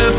Good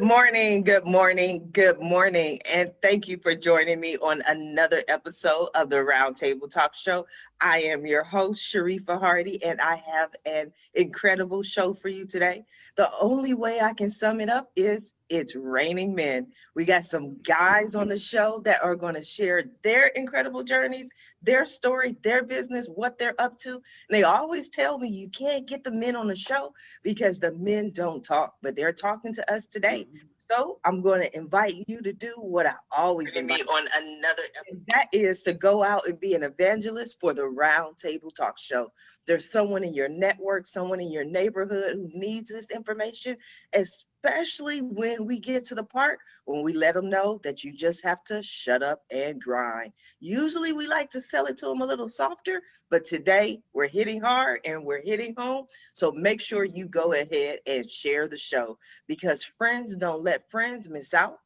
morning, good morning, good morning, and thank you for joining me on another episode of the Roundtable Talk Show. I am your host, Sharifa Hardy, and I have an incredible show for you today. The only way I can sum it up is it's raining men. We got some guys on the show that are going to share their incredible journeys, their story, their business, what they're up to. And they always tell me you can't get the men on the show because the men don't talk, but they're talking to us today. So I'm going to invite you to do what I always invite me on another episode. That is to go out and be an evangelist for the Round Table Talk Show. There's someone in your network, someone in your neighborhood who needs this information, especially when we get to the part when we let them know that you just have to shut up and grind. Usually we like to sell it to them a little softer, but today we're hitting hard and we're hitting home. So make sure you go ahead and share the show because friends don't let friends miss out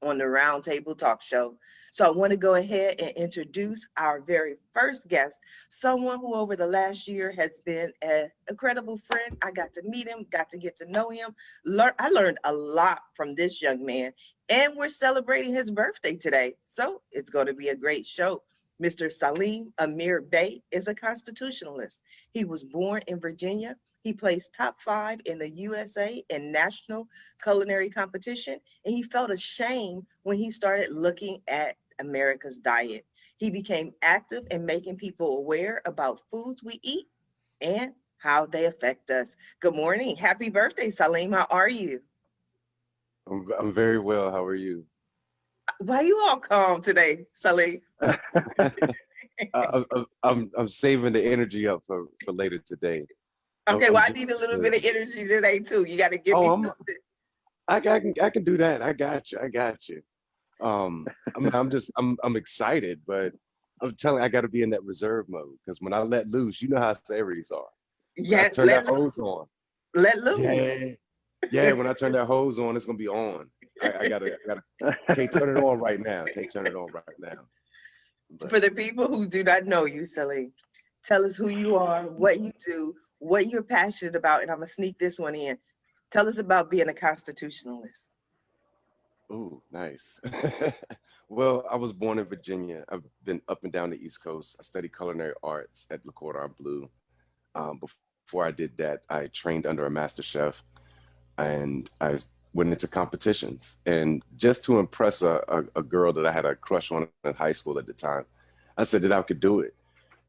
on the Roundtable Talk Show. So I want to go ahead and introduce our very first guest, someone who over the last year has been an incredible friend. I got to meet him, got to get to know him. I learned a lot from this young man, and we're celebrating his birthday today. So it's going to be a great show. Mr. Salim Amir Bey is a constitutionalist. He was born in Virginia. He placed top 5 in the USA in national culinary competition, and he felt ashamed when he started looking at America's diet. He became active in making people aware about foods we eat and how they affect us. Good morning. Happy birthday, Salim. How are you? I'm very well. How are you? Why you all calm today, Salim? I'm saving the energy up for later today. Okay, I'm well, I just need a little bit of energy today too. You got to give oh me I'm something. I can do that. I got you. I'm excited, but I'm telling you, I got to be in that reserve mode because when I let loose, you know how Aries are. When I Yes, turn that hose on, let loose. yeah, yeah. When I turn that hose on, it's gonna be on. I gotta can't turn it on right now. Can't turn it on right now. But For the people who do not know you, Salim, tell us who you are, what you do, what you're passionate about, and I'm gonna sneak this one in. Tell us about being a constitutionalist. ooh, nice. Well, I was born in Virginia. I've been up and down the East Coast. I studied culinary arts at Le Cordon Bleu. Before I did that, I trained under a master chef and I went into competitions. And just to impress a girl that I had a crush on in high school at the time, I said that I could do it.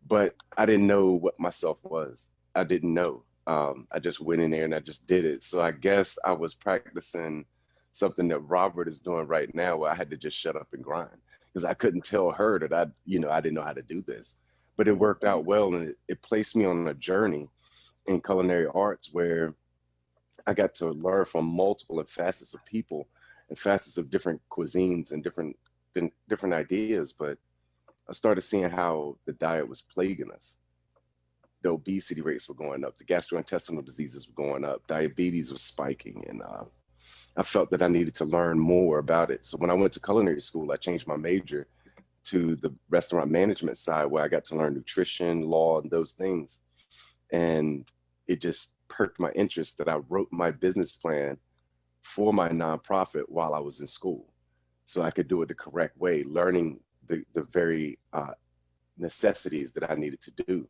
But I didn't know what myself was. I didn't know. I just went in there and I just did it. So I guess I was practicing something that Robert is doing right now, where I had to just shut up and grind because I couldn't tell her that I didn't know how to do this. But it worked out well, and it placed me on a journey in culinary arts where I got to learn from multiple and facets of people and facets of different cuisines and different ideas. But I started seeing how the diet was plaguing us. The obesity rates were going up, the gastrointestinal diseases were going up, diabetes was spiking, and I felt that I needed to learn more about it. So when I went to culinary school, I changed my major to the restaurant management side, where I got to learn nutrition, law, and those things. And it just perked my interest that I wrote my business plan for my nonprofit while I was in school. So I could do it the correct way, learning the very necessities that I needed to do.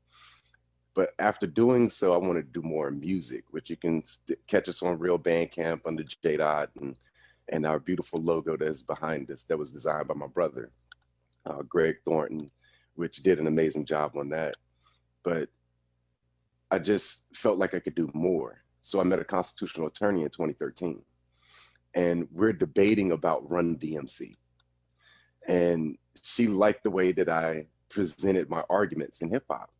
But after doing so, I wanted to do more music, which you can catch us on Real Bandcamp under J Dot and our beautiful logo that's behind us that was designed by my brother, Greg Thornton, which did an amazing job on that. But I just felt like I could do more. So I met a constitutional attorney in 2013, and we're debating about Run DMC. And she liked the way that I presented my arguments in hip hop.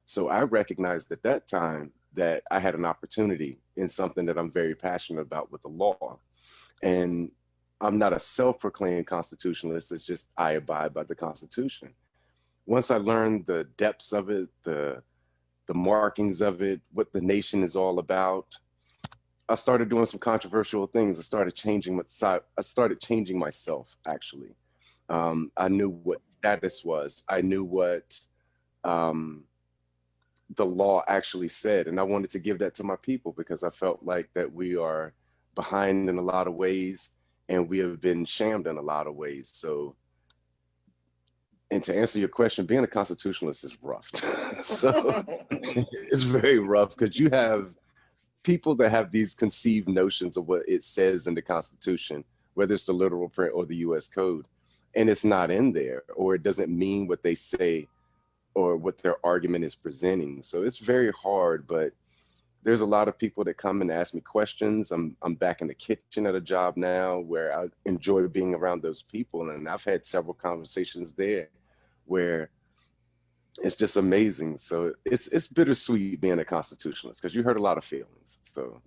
So I recognized at that time that I had an opportunity in something that I'm very passionate about with the law. And I'm not a self-proclaimed constitutionalist. It's just I abide by the Constitution. Once I learned the depths of it, the the markings of it, what the nation is all about, I started doing some controversial things. I started changing myself, actually. I knew what status was. I knew what um, the law actually said. And I wanted to give that to my people because I felt like that we are behind in a lot of ways and we have been shammed in a lot of ways. So, and to answer your question, being a constitutionalist is rough. So it's very rough because you have people that have these conceived notions of what it says in the Constitution, whether it's the literal print or the US Code, and it's not in there, or it doesn't mean what they say or what their argument is presenting. So it's very hard, but there's a lot of people that come and ask me questions. I'm back in the kitchen at a job now where I enjoy being around those people. And I've had several conversations there where it's just amazing. So it's bittersweet being a constitutionalist because you hurt a lot of feelings. So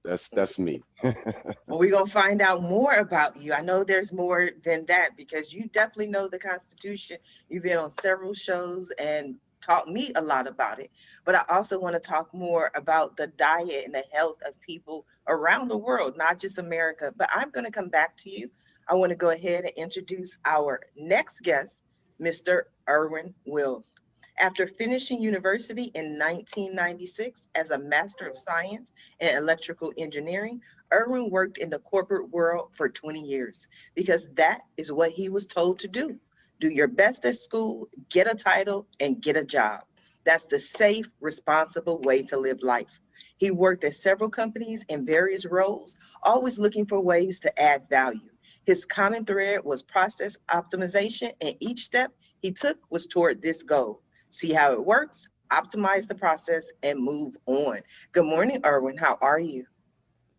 that's me. Well, we're going to find out more about you. I know there's more than that because you definitely know the Constitution. You've been on several shows and taught me a lot about it. But I also want to talk more about the diet and the health of people around the world, not just America. But I'm going to come back to you. I want to go ahead and introduce our next guest, Mr. Erwin Wils. After finishing university in 1996 as a Master of Science in Electrical Engineering, Erwin worked in the corporate world for 20 years because that is what he was told to do. Do your best at school, get a title, and get a job. That's the safe, responsible way to live life. He worked at several companies in various roles, always looking for ways to add value. His common thread was process optimization, and each step he took was toward this goal. See how it works, optimize the process, and move on. Good morning, Erwin. How are you?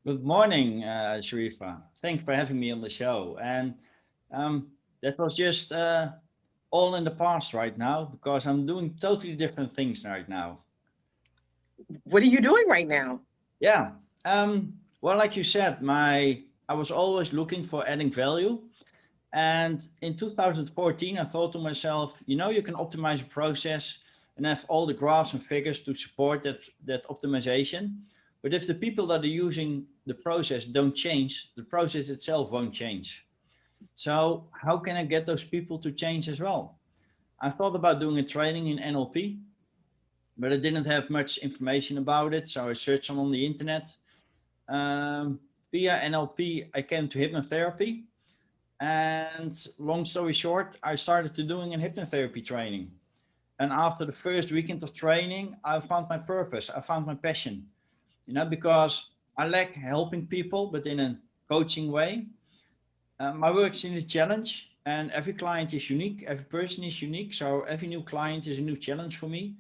Good morning, Sharifa. Thanks for having me on the show. And that was just all in the past right now because I'm doing totally different things right now. What are you doing right now? Yeah. Well, like you said, I was always looking for adding value. And in 2014, I thought to myself, you can optimize a process and have all the graphs and figures to support that optimization. But if the people that are using the process don't change, the process itself won't change. So how can I get those people to change as well? I thought about doing a training in NLP, but I didn't have much information about it. So I searched on the internet. Via NLP, I came to hypnotherapy. And long story short, I started to doing a hypnotherapy training. And after the first weekend of training, I found my purpose. I found my passion, because I like helping people, but in a coaching way. My work is in a challenge and every client is unique. Every person is unique. So every new client is a new challenge for me.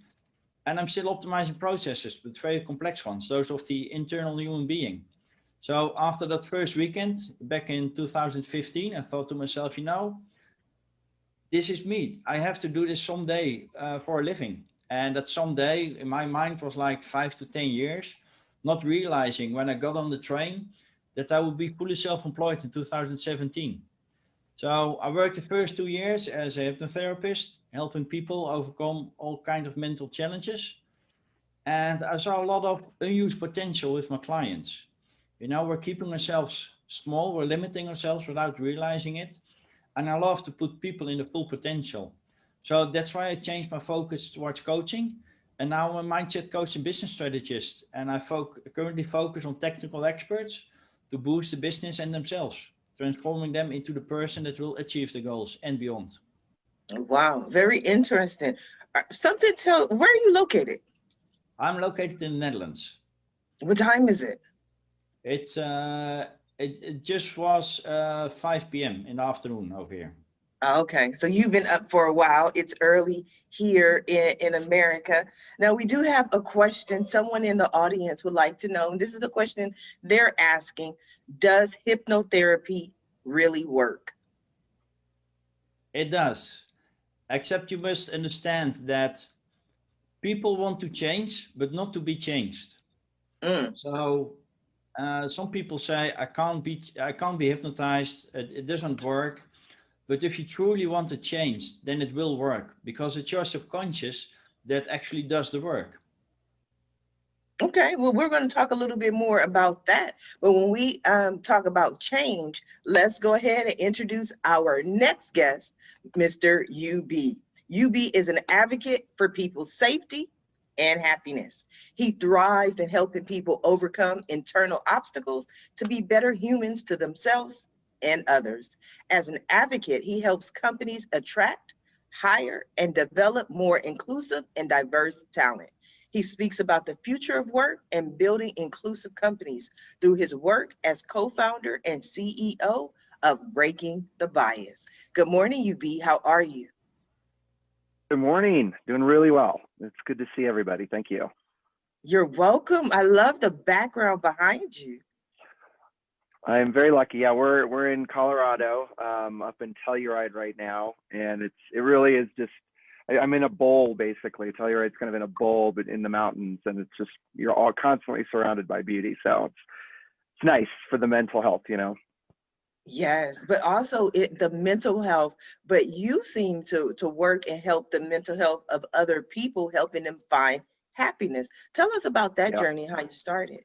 And I'm still optimizing processes, but very complex ones, those of the internal human being. So after that first weekend back in 2015, I thought to myself, this is me. I have to do this someday for a living. And that someday in my mind was like 5 to 10 years, not realizing when I got on the train that I would be fully self-employed in 2017. So I worked the first 2 years as a hypnotherapist, helping people overcome all kinds of mental challenges. And I saw a lot of unused potential with my clients. We're keeping ourselves small, we're limiting ourselves without realizing it. And I love to put people in the full potential. So that's why I changed my focus towards coaching. And now I'm a mindset coach and business strategist. And I currently focus on technical experts to boost the business and themselves, transforming them into the person that will achieve the goals and beyond. Wow, very interesting. Where are you located? I'm located in the Netherlands. What time is it? It just was 5 p.m. in the afternoon over here. Okay, so you've been up for a while. It's early here in America. Now, we do have a question. Someone in the audience would like to know, and this is the question they're asking, does hypnotherapy really work? It does, except you must understand that people want to change, but not to be changed. So some people say, I can't be hypnotized. It doesn't work. But if you truly want to change, then it will work because it's your subconscious that actually does the work. Okay, well, we're going to talk a little bit more about that. But when we talk about change, let's go ahead and introduce our next guest, Mr. UB. UB is an advocate for people's safety and happiness. He thrives in helping people overcome internal obstacles to be better humans to themselves and others. As an advocate, he helps companies attract, hire, and develop more inclusive and diverse talent. He speaks about the future of work and building inclusive companies through his work as co-founder and CEO of Breaking the Bias. Good morning, UB. How are you? Good morning. Doing really well. It's good to see everybody. Thank you. You're welcome. I love the background behind you. I'm very lucky. Yeah, we're in Colorado, up in Telluride right now, and it really is just. I'm in a bowl basically. Telluride's kind of in a bowl, but in the mountains, and it's just you're all constantly surrounded by beauty. So it's nice for the mental health, you know. Yes, but also the mental health, but you seem to work and help the mental health of other people, helping them find happiness. Tell us about that Yeah. journey, how you started.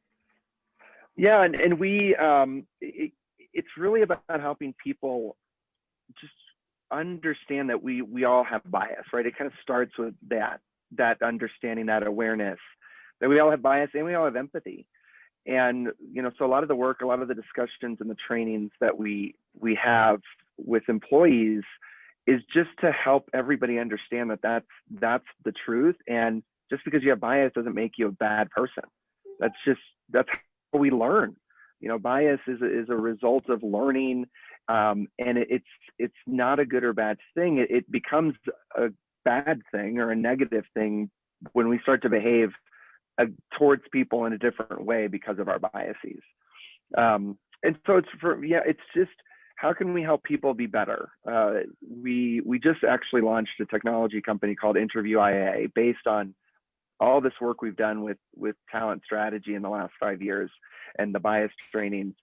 Yeah, and we it's really about helping people just understand that we all have bias, right? It kind of starts with that understanding, that awareness that we all have bias and we all have empathy. And so a lot of the work, a lot of the discussions and the trainings that we have with employees is just to help everybody understand that that's the truth. And just because you have bias doesn't make you a bad person. That's how we learn. Bias is a result of learning, and it's not a good or bad thing. It becomes a bad thing or a negative thing when we start to behave towards people in a different way because of our biases. And so it's just how can we help people be better? We just actually launched a technology company called Interview IA based on all this work we've done with talent strategy in the last 5 years and the bias trainings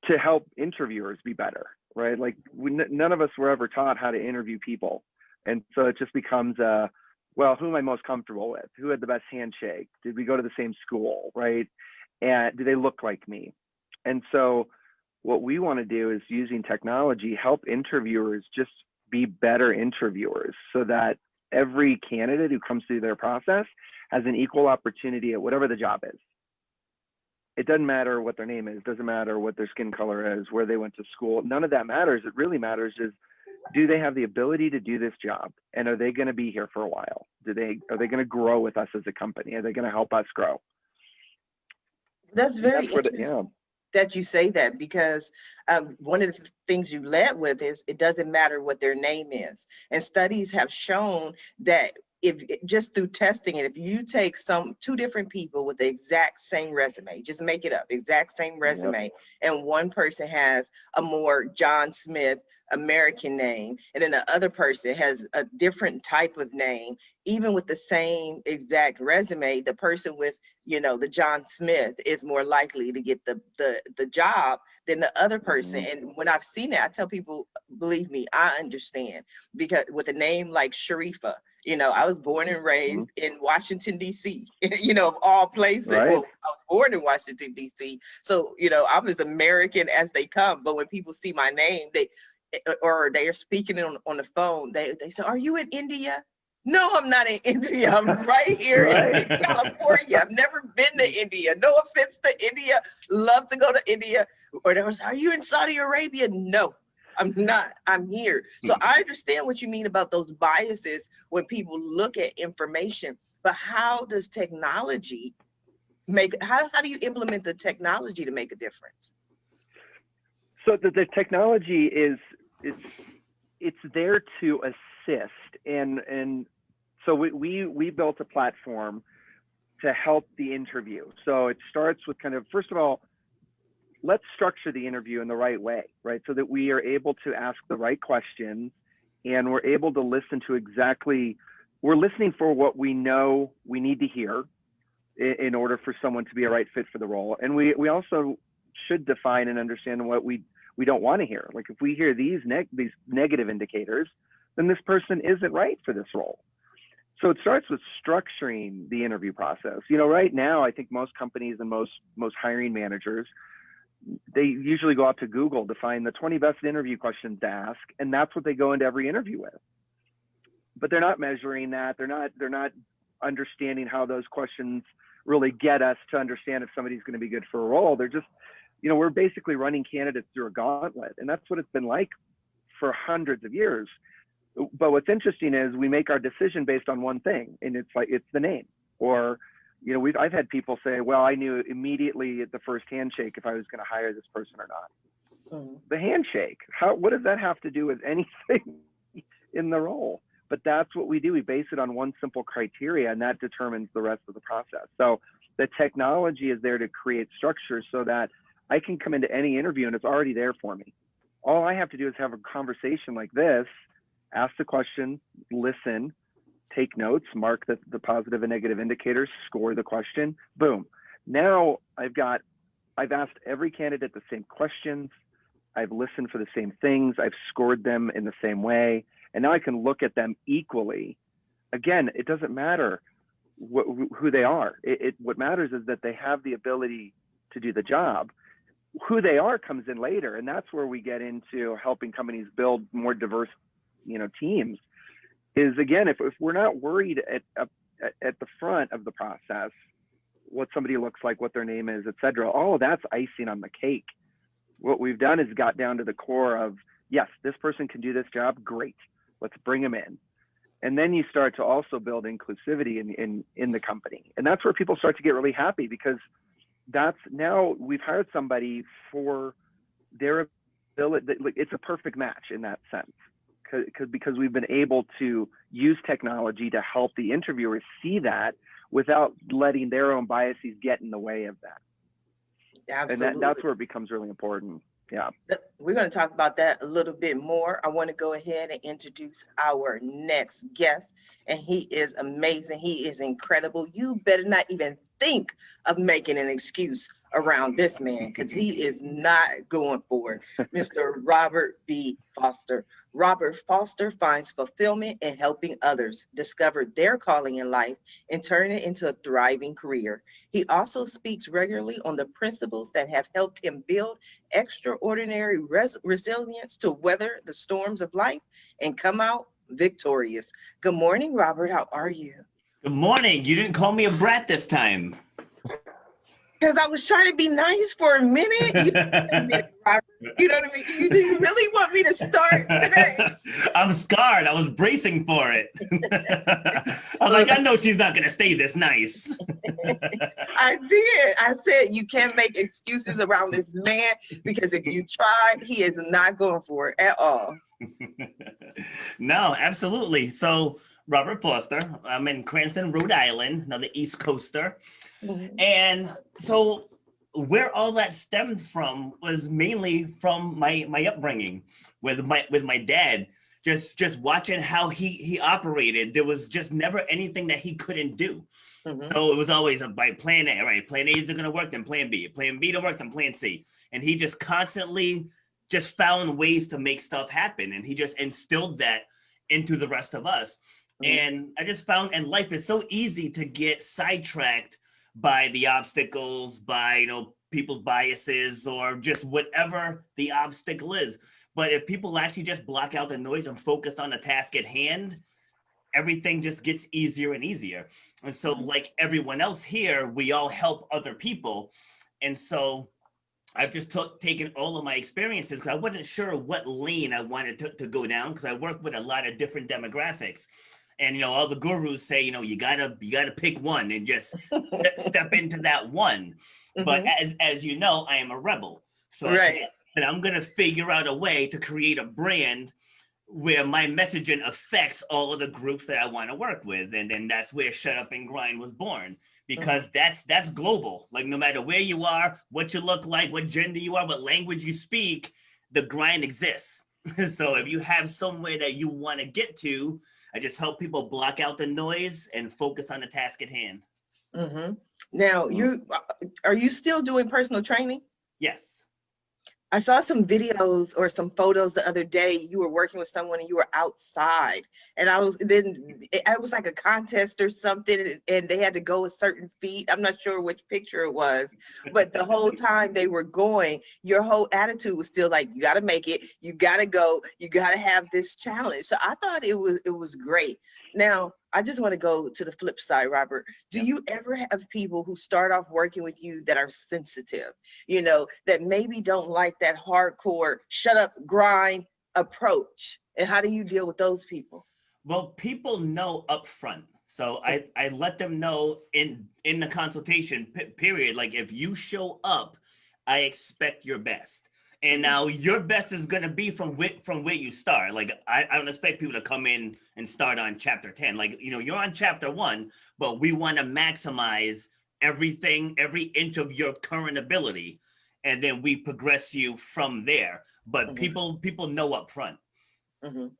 to help interviewers be better, right? Like none of us were ever taught how to interview people. And so it just becomes well, who am I most comfortable with? Who had the best handshake? Did we go to the same school, right? And do they look like me? And so what we want to do is using technology, help interviewers just be better interviewers so that every candidate who comes through their process has an equal opportunity at whatever the job is. It doesn't matter what their name is, doesn't matter what their skin color is, where they went to school. None of that matters. It really matters is, do they have the ability to do this job? And are they going to be here for a while? Are they going to grow with us as a company? Are they going to help us grow? That's very interesting that you say that, because one of the things you led with is it doesn't matter what their name is. And studies have shown that if just through testing it, if you take two different people with the exact same resume, just make it up, exact same resume, Yep. and one person has a more John Smith American name, and then the other person has a different type of name, even with the same exact resume, the person with the John Smith is more likely to get the job than the other person. Mm-hmm. And when I've seen it, I tell people, believe me, I understand, because with a name like Sharifa, I was born and raised in Washington, D.C., of all places. Right. Well, I was born in Washington, D.C. So, I'm as American as they come. But when people see my name, they are speaking on the phone, they say, "Are you in India?" No, I'm not in India. I'm right here in California. I've never been to India. No offense to India. Love to go to India. Or there was, "Are you in Saudi Arabia?" No, I'm not. I'm here. So I understand what you mean about those biases when people look at information. But how does technology how do you implement the technology to make a difference? So the technology it's there to assist, and so we built a platform to help the interview. So it starts with kind of, first of all, let's structure the interview in the right way, right? So that we are able to ask the right questions and we're able to listen to we're listening for what we know we need to hear in order for someone to be a right fit for the role. And we also should define and understand what we don't want to hear. Like if we hear these negative indicators, then this person isn't right for this role. So it starts with structuring the interview process. You know, right now, I think most companies and most hiring managers, they usually go out to Google to find the 20 best interview questions to ask, and that's what they go into every interview with. But they're not measuring that. They're not understanding how those questions really get us to understand if somebody's going to be good for a role. They're just, you know, we're basically running candidates through a gauntlet, and that's what it's been like for hundreds of years. But what's interesting is we make our decision based on one thing, and it's the name. Or, you know, I've had people say, well, I knew immediately at the first handshake if I was going to hire this person or not. Mm. The handshake, what does that have to do with anything in the role? But that's what we do. We base it on one simple criteria, and that determines the rest of the process. So the technology is there to create structure so that I can come into any interview and it's already there for me. All I have to do is have a conversation like this, ask the question, listen, take notes, mark the positive and negative indicators, score the question, boom. Now I've asked every candidate the same questions. I've listened for the same things. I've scored them in the same way. And now I can look at them equally. Again, it doesn't matter who they are. What matters is that they have the ability to do the job. Who they are comes in later. And that's where we get into helping companies build more diverse, you know, teams. Is again, if we're not worried at the front of the process, what somebody looks like, what their name is, et cetera, all of that's icing on the cake. What we've done is got down to the core of, yes, this person can do this job, great. Let's bring them in. And then you start to also build inclusivity in the company. And that's where people start to get really happy, because that's now we've hired somebody for their ability. It's a perfect match in that sense, because we've been able to use technology to help the interviewers see that without letting their own biases get in the way of that. Absolutely. And that's where it becomes really important. Yeah. We're going to talk about that a little bit more. I want to go ahead and introduce our next guest, and he is amazing. He is incredible. You better not even think of making an excuse around this man, because he is not going for it. Mr. Robert B. Foster. Robert Foster finds fulfillment in helping others discover their calling in life and turn it into a thriving career. He also speaks regularly on the principles that have helped him build extraordinary resilience to weather the storms of life and come out victorious. Good morning, Robert. How are you? Good morning. You didn't call me a brat this time. Because I was trying to be nice for a minute. You know what I mean, Robert? You know what I mean? You really want me to start today? I'm scarred. I was bracing for it. I was like, I know she's not going to stay this nice. I did. I said you can't make excuses around this man, because if you try, he is not going for it at all. No, absolutely. So, Robert Foster, I'm in Cranston, Rhode Island, another East Coaster. Mm-hmm. And so where all that stemmed from was mainly from my upbringing with my dad. Just watching how he operated. There was just never anything that he couldn't do. Mm-hmm. So it was always by plan A, right? Plan A isn't going to work, then plan B. Plan B to work, then plan C. And he just constantly just found ways to make stuff happen. And he just instilled that into the rest of us. Mm-hmm. And I just found, and life is so easy to get sidetracked by the obstacles, by, you know, people's biases, or just whatever the obstacle is. But if people actually just block out the noise and focus on the task at hand, everything just gets easier and easier. And so, like everyone else here, we all help other people. And so I've just taken all of my experiences, because I wasn't sure what lane I wanted to go down, because I work with a lot of different demographics. And, you know, all the gurus say, you know, you gotta pick one and just step into that one. Mm-hmm. But as you know, I am a rebel. So right. I'm going to figure out a way to create a brand where my messaging affects all of the groups that I want to work with. And then that's where Shut Up and Grind was born, because that's global. Like, no matter where you are, what you look like, what gender you are, what language you speak, the grind exists. So if you have somewhere that you want to get to, I just help people block out the noise and focus on the task at hand. Mm-hmm. Now, are you still doing personal training? Yes. I saw some videos or some photos the other day. You were working with someone and you were outside, and it was like a contest or something, and they had to go a certain feet. I'm not sure which picture it was, but the whole time they were going, your whole attitude was still like, you got to make it, you got to go, you got to have this challenge. So I thought it was great. Now, I just want to go to the flip side, Robert. Do Yeah. you ever have people who start off working with you that are sensitive, that maybe don't like that hardcore, shut up, grind approach? And how do you deal with those people? Well, people know up front. So I let them know in the consultation period, like if you show up, I expect your best. And now your best is gonna be from where you start. Like I don't expect people to come in and start on chapter 10. Like, you're on chapter 1, but we want to maximize everything, every inch of your current ability, and then we progress you from there. But people know up front. Mhm.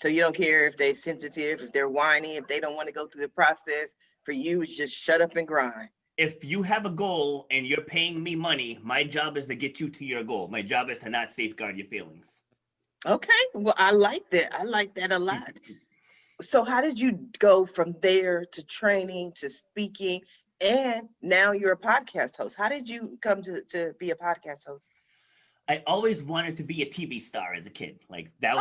So you don't care if they're sensitive, if they're whiny, if they don't want to go through the process. For you, it's just shut up and grind. If you have a goal and you're paying me money, my job is to get you to your goal. My job is to not safeguard your feelings. Okay, well, I like that. I like that a lot. So how did you go from there to training to speaking, and now you're a podcast host? How did you come to be a podcast host? I always wanted to be a TV star as a kid. Like that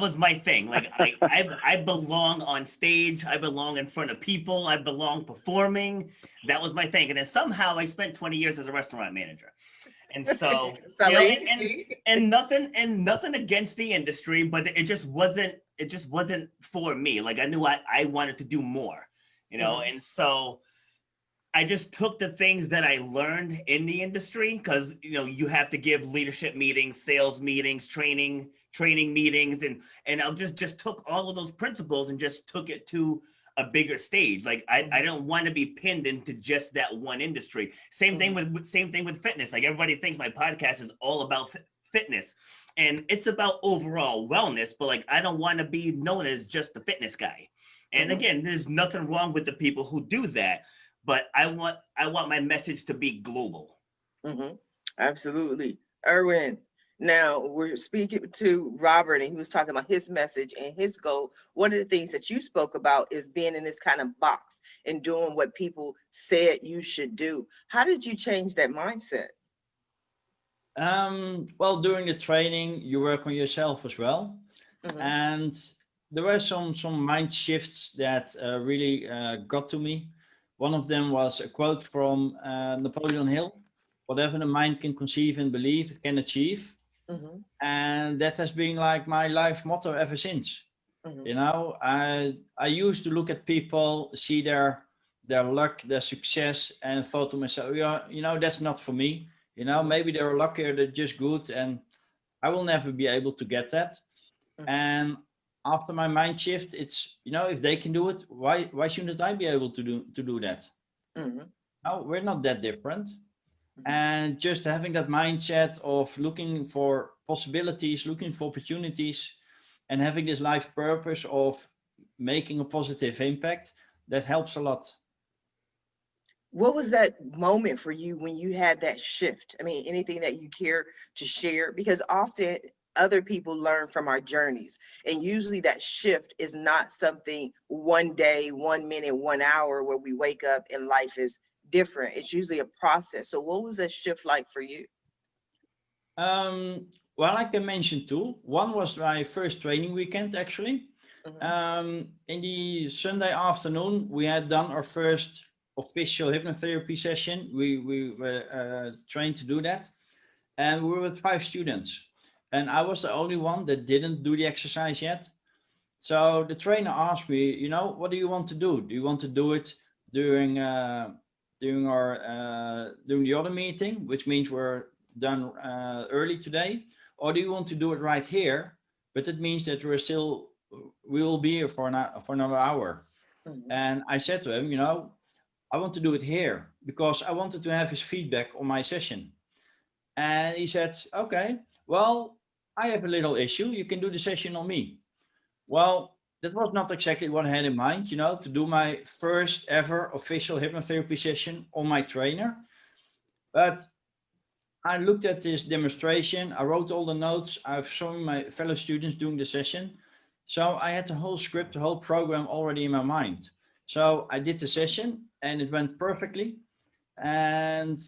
was my thing. Like I belong on stage. I belong in front of people. I belong performing. That was my thing. And then somehow I spent 20 years as a restaurant manager. And so, and nothing against the industry, but it just wasn't for me. Like I knew I wanted to do more, and so I just took the things that I learned in the industry, because you have to give leadership meetings, sales meetings, training meetings, and I just took all of those principles and just took it to a bigger stage. Like I don't want to be pinned into just that one industry. Same thing with fitness. Like everybody thinks my podcast is all about fitness, and it's about overall wellness. But like I don't want to be known as just the fitness guy. And again, there's nothing wrong with the people who do that. But I want my message to be global. Absolutely. Erwin, now we're speaking to Robert, and he was talking about his message and his goal. One of the things that you spoke about is being in this kind of box and doing what people said you should do. How did you change that mindset? Well, during the training, you work on yourself as well. And there were some mind shifts that really got to me. One of them was a quote from Napoleon Hill: "Whatever the mind can conceive and believe, it can achieve." And that has been like my life motto ever since. I used to look at people, see their luck, their success, and thought to myself, that's not for me. Maybe they're luckier, they're just good, and I will never be able to get that. And after my mind shift, it's, if they can do it, why shouldn't I be able to do that? No, we're not that different. And just having that mindset of looking for possibilities, looking for opportunities, and having this life purpose of making a positive impact, that helps a lot. What was that moment for you when you had that shift? I mean, anything that you care to share? Because often other people learn from our journeys, and usually that shift is not something one day, 1 minute, 1 hour where we wake up and life is different. It's usually a process. So what was that shift like for you? Well, I can mention two. One was my first training weekend, actually. In the Sunday afternoon, we had done our first official hypnotherapy session. We were trained to do that, and we were with 5 students, and I was the only one that didn't do the exercise yet. So the trainer asked me, what do you want to do? Do you want to do it during the other meeting, which means we're done early today, or do you want to do it right here? But it means that we will be here for another hour. And I said to him, I want to do it here because I wanted to have his feedback on my session. And he said, okay, well, I have a little issue. You can do the session on me. Well, that was not exactly what I had in mind, to do my first ever official hypnotherapy session on my trainer. But I looked at this demonstration. I wrote all the notes. I've shown my fellow students doing the session. So I had the whole script, the whole program already in my mind. So I did the session and it went perfectly. And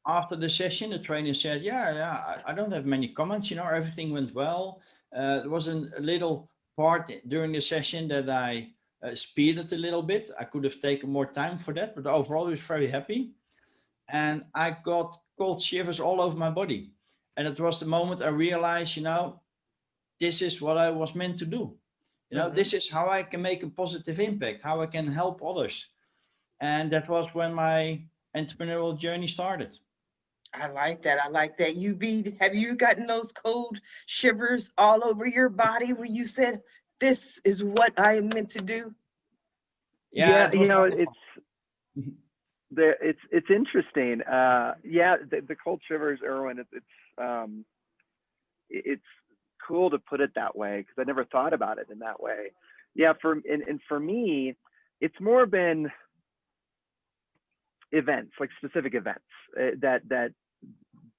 after the session, the trainer said, I don't have many comments, everything went well. There was a little part during the session that I speeded a little bit. I could have taken more time for that, but overall I was very happy. And I got cold shivers all over my body. And it was the moment I realized, this is what I was meant to do. This is how I can make a positive impact, how I can help others. And that was when my entrepreneurial journey started. I like that. I like that. Have you gotten those cold shivers all over your body when you said, this is what I am meant to do? Yeah, it was wonderful. it's interesting. The cold shivers, Erwin. It's cool to put it that way because I never thought about it in that way. Yeah, for me, it's more been events, like specific events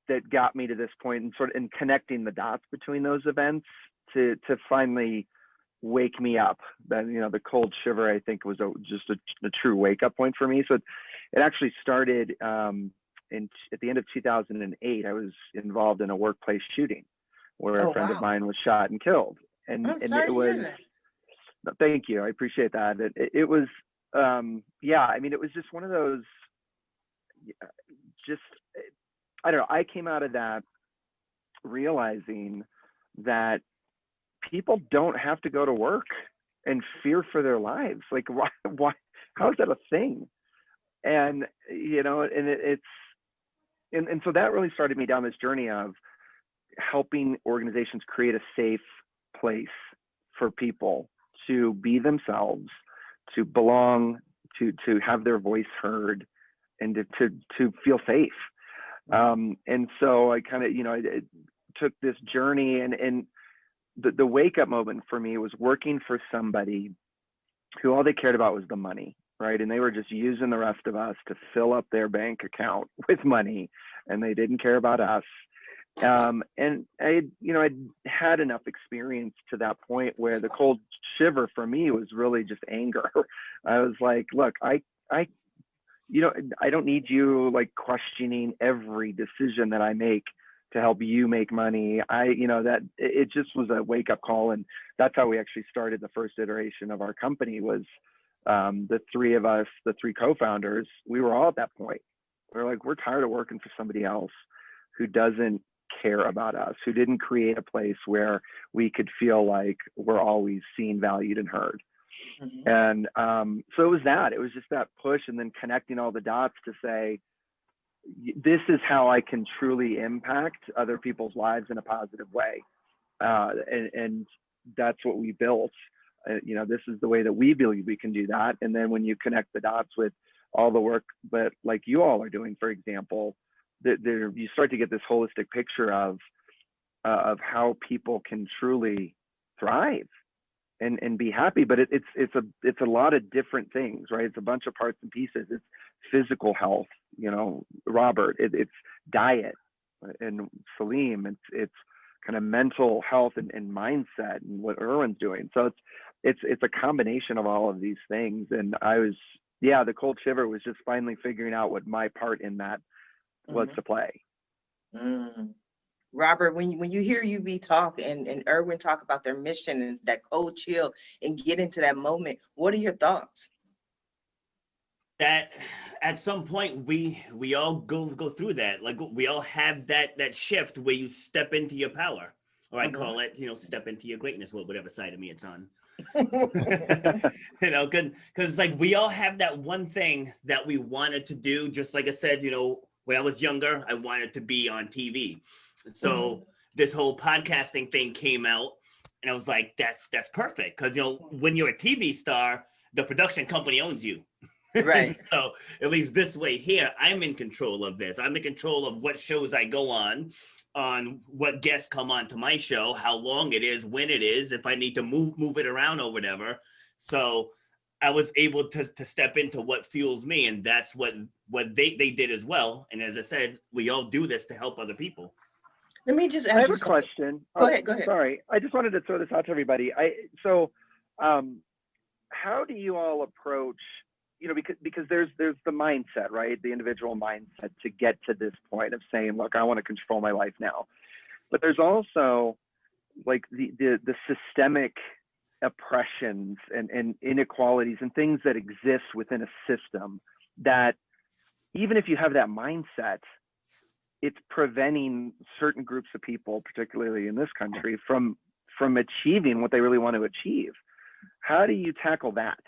that got me to this point, and sort of in connecting the dots between those events to finally wake me up. Then the cold shiver, I think, was just a true wake up point for me. So it actually started at the end of 2008. I was involved in a workplace shooting where a friend of mine was shot and killed, and sorry it was. Thank you, I appreciate that. It was it was just one of those. I don't know. I came out of that realizing that people don't have to go to work and fear for their lives. Like, why, how is that a thing? And, and so that really started me down this journey of helping organizations create a safe place for people to be themselves, to belong, to have their voice heard, and to feel safe. And so I kind of, it took this journey, and the wake up moment for me was working for somebody who all they cared about was the money, right? And they were just using the rest of us to fill up their bank account with money, and they didn't care about us. And I'd had enough experience to that point where the cold shiver for me was really just anger. I was like, look, I don't need you like questioning every decision that I make to help you make money. That it just was a wake up call. And that's how we actually started the first iteration of our company. Was the three of us, the three co-founders, we were all at that point. We're like, we're tired of working for somebody else who doesn't care about us, who didn't create a place where we could feel like we're always seen, valued, and heard. Mm-hmm. And so it was just that push, and then connecting all the dots to say, this is how I can truly impact other people's lives in a positive way. And that's what we built. This is the way that we believe we can do that. And then when you connect the dots with all the work that like you all are doing, for example, you start to get this holistic picture of how people can truly thrive and be happy. But it's a lot of different things, right? It's a bunch of parts and pieces. It's physical health, Robert. It's diet, and Salim. It's kind of mental health and mindset, and what Erwin's doing. So it's a combination of all of these things. And the cold shiver was just finally figuring out what my part in that was to play. Robert, when you hear UB talk and Erwin talk about their mission and that cold chill and get into that moment, what are your thoughts? That at some point we all go through that. Like we all have that shift where you step into your power, or I call it, step into your greatness, whatever side of me it's on. Because like we all have that one thing that we wanted to do. Just like I said, when I was younger, I wanted to be on TV. So this whole podcasting thing came out, and I was like, that's perfect. Because, when you're a TV star, the production company owns you. Right. So at least this way here, I'm in control of this. I'm in control of what shows I go on what guests come on to my show, how long it is, when it is, if I need to move it around or whatever. So I was able to step into what fuels me, and that's what they did as well. And as I said, we all do this to help other people. Let me just I ask have you a something. question. Go ahead, go ahead. Sorry, I just wanted to throw this out to everybody. How do you all approach, because there's the mindset, right? The individual mindset to get to this point of saying, look, I want to control my life now. But there's also like the systemic oppressions and inequalities and things that exist within a system that even if you have that mindset, it's preventing certain groups of people, particularly in this country, from achieving what they really want to achieve. How do you tackle that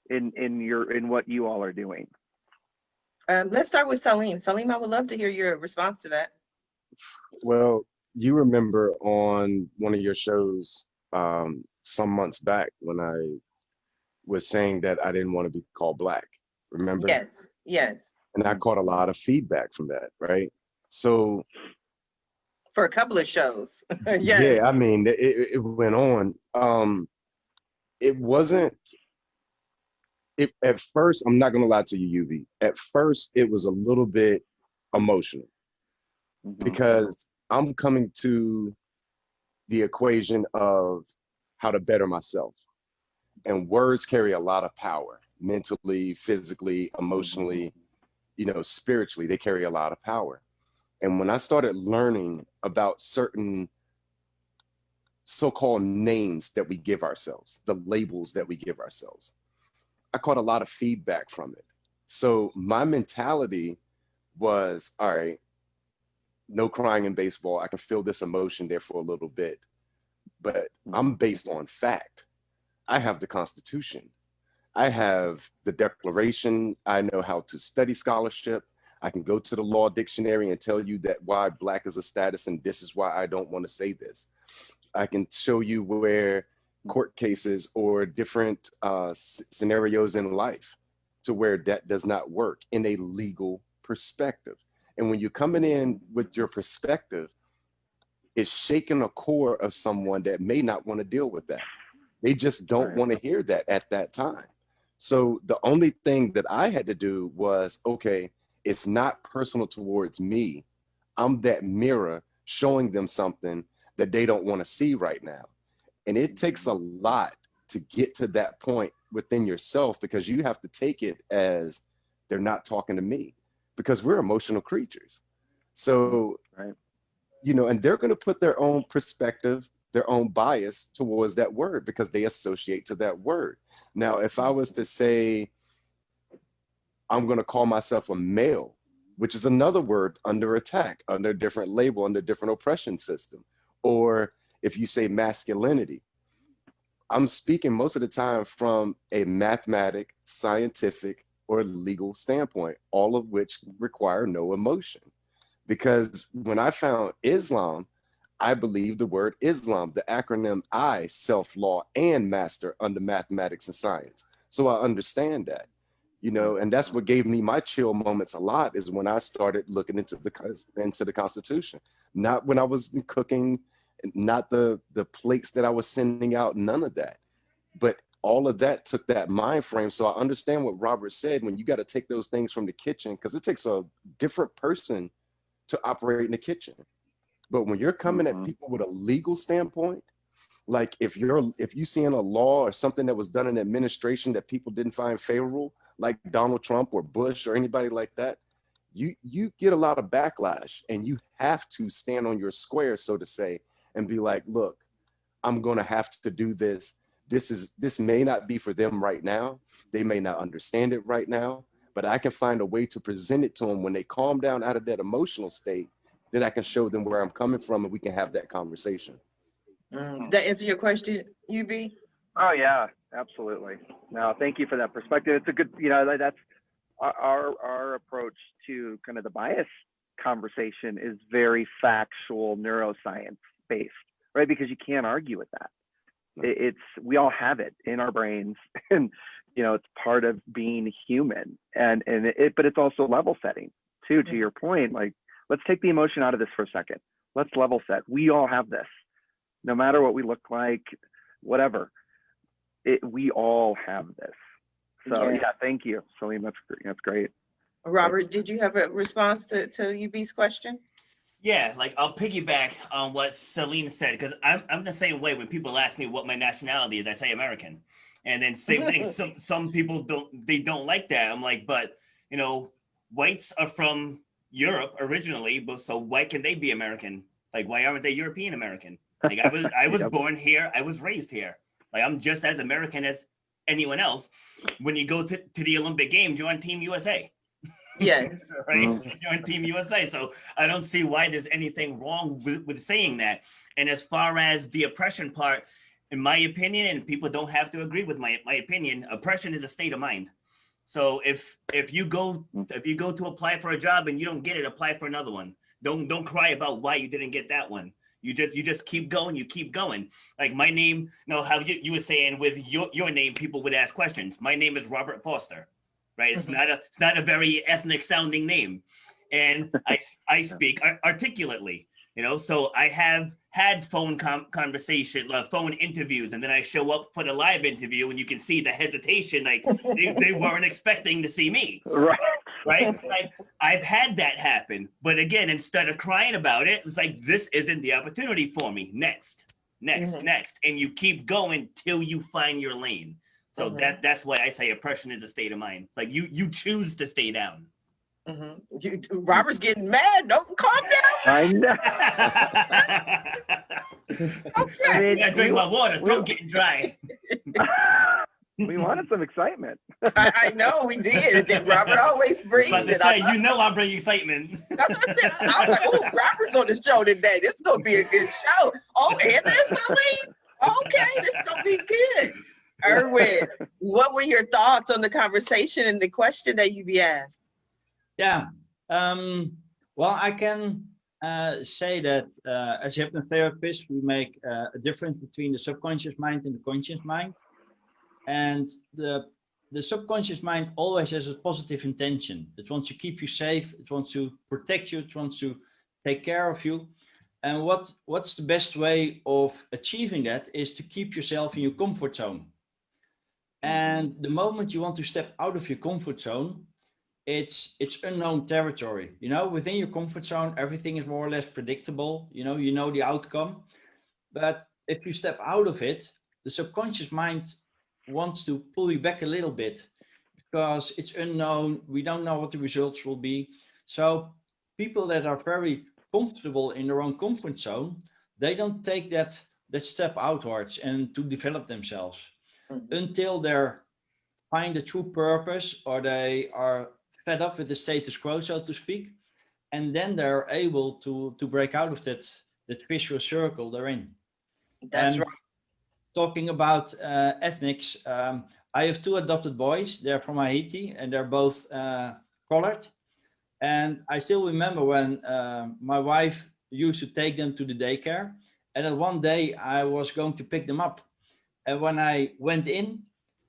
in what you all are doing? Let's start with Salim. Salim, I would love to hear your response to that. Well, you remember on one of your shows some months back when I was saying that I didn't want to be called Black, remember? Yes, yes. And I caught a lot of feedback from that, right? So For a couple of shows. Yes. yeah, I mean, it went on. It wasn't, at first, I'm not gonna lie to you, UV. At first, it was a little bit emotional because I'm coming to the equation of how to better myself. And words carry a lot of power, mentally, physically, emotionally, spiritually, they carry a lot of power. And when I started learning about certain so-called names that we give ourselves, the labels that we give ourselves, I caught a lot of feedback from it. So my mentality was, all right, no crying in baseball. I can feel this emotion there for a little bit, but I'm based on fact. I have the Constitution. I have the Declaration. I know how to study scholarship. I can go to the law dictionary and tell you that why Black is a status and this is why I don't want to say this. I can show you where court cases or different scenarios in life to where that does not work in a legal perspective. And when you're coming in with your perspective, it's shaking a core of someone that may not want to deal with that. They just don't want to hear that at that time. So the only thing that I had to do was, okay, it's not personal towards me. I'm that mirror showing them something that they don't want to see right now. And it takes a lot to get to that point within yourself because you have to take it as they're not talking to me because we're emotional creatures. So, and they're going to put their own perspective, their own bias towards that word because they associate to that word. Now, if I was to say, I'm going to call myself a male, which is another word under attack, under a different label, under a different oppression system. Or if you say masculinity, I'm speaking most of the time from a mathematic, scientific, or legal standpoint, all of which require no emotion. Because when I found Islam, I believe the word Islam, the acronym I, self-law, and master under mathematics and science. So I understand that, and that's what gave me my chill moments a lot is when I started looking into the Constitution, not when I was cooking, not the plates that I was sending out, none of that. But all of that took that mind frame. So I understand what Robert said when you got to take those things from the kitchen because it takes a different person to operate in the kitchen. But when you're coming at people with a legal standpoint, like if you see in a law or something that was done in administration that people didn't find favorable, like Donald Trump or Bush or anybody like that, you get a lot of backlash and you have to stand on your square, so to say, and be like, look, I'm going to have to do this. This may not be for them right now. They may not understand it right now, but I can find a way to present it to them when they calm down out of that emotional state, then I can show them where I'm coming from and we can have that conversation. That answer your question, UB? Oh yeah, absolutely. No, thank you for that perspective. It's a good, that's our approach to kind of the bias conversation is very factual, neuroscience based, right? Because you can't argue with that. We all have it in our brains, and it's part of being human. But it's also level setting too. To your point, like let's take the emotion out of this for a second. Let's level set. We all have this, no matter what we look like, whatever. we all have this. So yeah, Yes. thank you, Salim. That's great. Robert, did you have a response to UB's question? Yeah, like I'll piggyback on what Celine said because I'm the same way. When people ask me what my nationality is, I say American, and then same thing. Some people don't like that. I'm like, but you know, whites are from Europe originally, but so why can they be American? Like, why aren't they European American? Like I was Yep. born here, I was raised here. Like I'm just as American as anyone else. When you go to the Olympic Games, you're on Team USA. Yes. Right? Mhm. You're on Team USA. So I don't see why there's anything wrong with saying that. And as far as the oppression part, in my opinion, and people don't have to agree with my opinion, oppression is a state of mind. So if you go to apply for a job and you don't get it, apply for another one. Don't cry about why you didn't get that one. You just keep going, you keep going. Like my name, how you were saying with your name, people would ask questions. My name is Robert Foster. Right? It's not a very ethnic sounding name, and I speak articulately. So I have had phone conversation, phone interviews, and then I show up for the live interview, and you can see the hesitation, like they weren't expecting to see me. Right. Right? Like I've had that happen, but again, instead of crying about it, it's like this isn't the opportunity for me. Next, and you keep going till you find your lane. So that's why I say oppression is a state of mind. Like you choose to stay down. Robert's getting mad. Don't calm down. I know. Okay. I mean, I drink my water. Throat getting dry. we wanted some excitement. I know we did. Robert always brings But to it. say, I bring excitement. I was like, oh, Robert's on the show today. This is going to be a good show. Oh, and there's Celine. Okay, this is going to be good. Erwin, what were your thoughts on the conversation and the question that you be asked? Yeah. Well, I can say that as a hypnotherapist, we make a difference between the subconscious mind and the conscious mind. And the subconscious mind always has a positive intention. It wants to keep you safe. It wants to protect you. It wants to take care of you. And what's the best way of achieving that is to keep yourself in your comfort zone. And the moment you want to step out of your comfort zone, it's unknown territory. Within your comfort zone, everything is more or less predictable. You know the outcome. But if you step out of it, the subconscious mind wants to pull you back a little bit because it's unknown. We don't know what the results will be. So people that are very comfortable in their own comfort zone, they don't take that step outwards and to develop themselves until they find a true purpose or they are fed up with the status quo, so to speak, and then they're able to break out of that vicious circle they're in. That's right. Talking about ethnics, I have two adopted boys. They're from Haiti and they're both colored. And I still remember when my wife used to take them to the daycare. And then one day I was going to pick them up. And when I went in,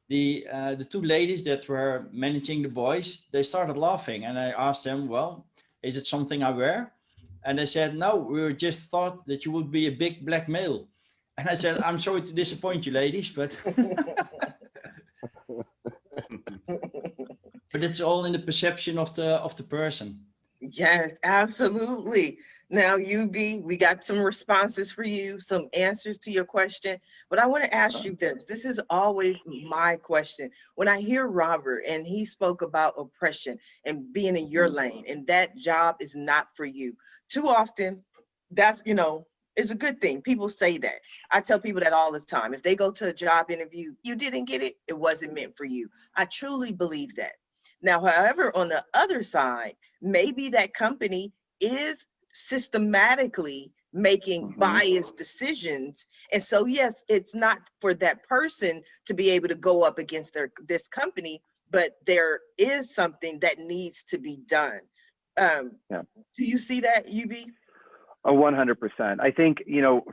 the two ladies that were managing the boys, they started laughing. And I asked them, well, is it something I wear? And they said, no, we just thought that you would be a big black male. And I said, I'm sorry to disappoint you, ladies, but but it's all in the perception of the person. Yes, absolutely. Now, we got some responses for you, some answers to your question, but I want to ask you this. This is always my question. When I hear Robert and he spoke about oppression and being in your lane and that job is not for you, too often that's, it's a good thing. People say that. I tell people that all the time. If they go to a job interview, you didn't get it, it wasn't meant for you. I truly believe that. Now, however, on the other side, maybe that company is systematically making biased decisions. And so, yes, it's not for that person to be able to go up against this company, but there is something that needs to be done. Do you see that, UB? 100%. I think,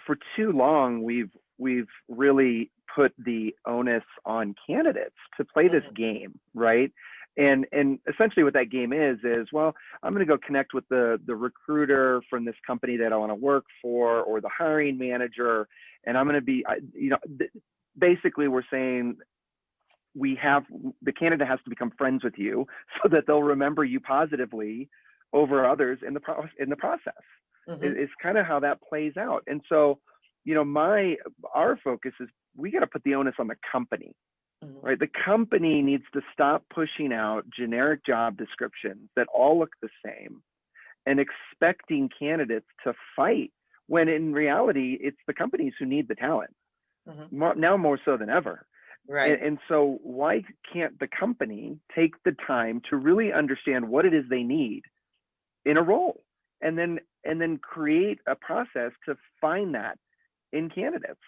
for too long, we've really put the onus on candidates to play this game, right? And essentially what that game is, well, I'm going to go connect with the recruiter from this company that I want to work for, or the hiring manager, and I'm going to be, basically we're saying the candidate has to become friends with you so that they'll remember you positively over others in the process. It's kind of how that plays out. And so, our focus is we got to put the onus on the company, right? The company needs to stop pushing out generic job descriptions that all look the same and expecting candidates to fight when in reality, it's the companies who need the talent now more so than ever. Right. And so why can't the company take the time to really understand what it is they need in a role, and then create a process to find that in candidates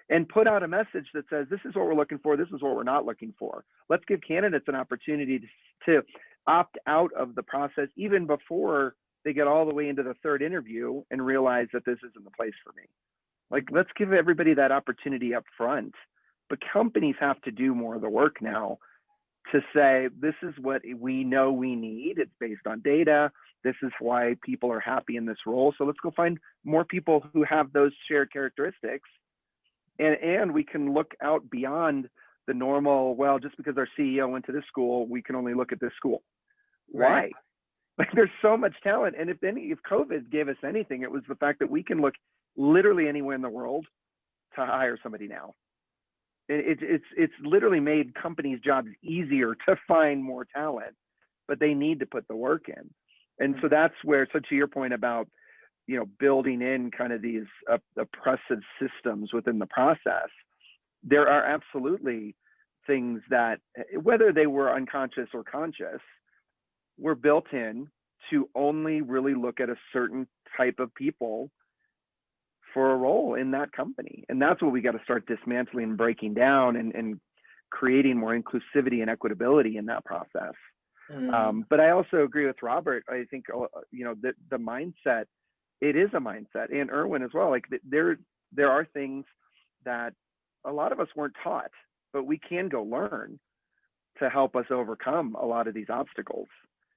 and put out a message that says, this is what we're looking for, this is what we're not looking for. Let's give candidates an opportunity to opt out of the process even before they get all the way into the third interview and realize that this isn't the place for me. Like, let's give everybody that opportunity up front. But companies have to do more of the work now to say, this is what we know we need. It's based on data. This is why people are happy in this role. So let's go find more people who have those shared characteristics. And we can look out beyond the normal, well, just because our CEO went to this school, we can only look at this school. Right. Why? Like, there's so much talent. And if COVID gave us anything, it was the fact that we can look literally anywhere in the world to hire somebody now. It's literally made companies' jobs easier to find more talent, but they need to put the work in. And so that's where, so to your point about, building in kind of these oppressive systems within the process, there are absolutely things that, whether they were unconscious or conscious, were built in to only really look at a certain type of people for a role in that company. And that's what we got to start dismantling and breaking down and creating more inclusivity and equitability in that process. But I also agree with Robert. I think, the mindset, it is a mindset, and Erwin as well. Like, there are things that a lot of us weren't taught, but we can go learn to help us overcome a lot of these obstacles.